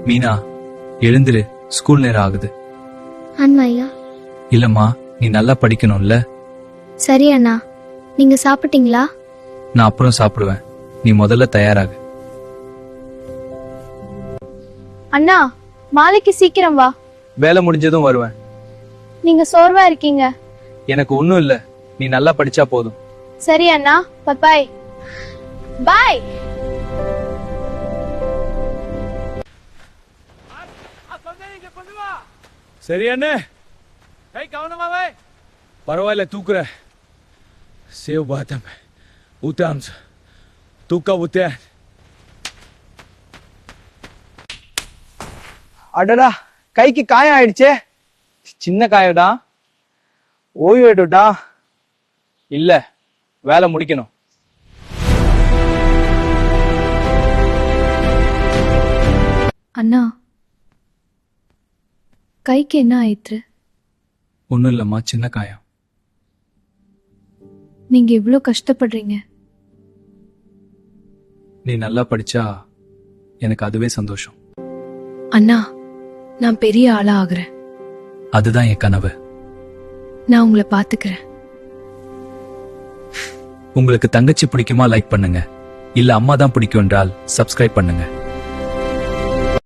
மீனா, எழுந்திரு, ஸ்கூல் நேரம் ஆகுது. அண்ணா. இல்லம்மா, நீ நல்லா படிக்கணும்ல. சரி அண்ணா. நீங்க சாப்பிட்டீங்களா? நான் அப்புறம் சாப்பிடுவேன். நீ முதல்ல தயாராகு. அண்ணா, மாலைக்கு சீக்கிரம் வா. வேலை முடிஞ்சதும் வருவேன். நீங்க சோர்வா இருக்கீங்க. எனக்கு ஒண்ணும் இல்ல, நீ நல்லா படிச்சா போதும். சரி அண்ணா, பாய் பாய். சரி அண்ணே, கை கவனமா வை. பரவாயில்ல, தூக்குற. சேவ் பாத்தம் ஊத்தாம்ஸ் தூக்கா ஊத்தே. அடடா, கைக்கு காயம் ஆயிடுச்சே. சின்ன காயடா, ஓய்வு எடுட்டா. இல்ல வேலை முடிக்கணும். அண்ணா, கைக்கு என்ன ஆயிற்று? ஒண்ணும் இல்லம்மா, சின்ன காயம். நீங்க இவ்ளோ கஷ்டப்படுறீங்க. நீ நல்லா படிச்சா எனக்கு அதுவே சந்தோஷம். அண்ணா, நான் பெரிய ஆளா ஆகுறேன். அதுதான் என் கனவு. நான் உங்களை பாத்துக்கிறேன். உங்களுக்கு தங்கச்சி பிடிக்குமா? லைக் பண்ணுங்க. இல்ல அம்மா தான் பிடிக்கும் என்றால் சப்ஸ்கிரைப் பண்ணுங்க.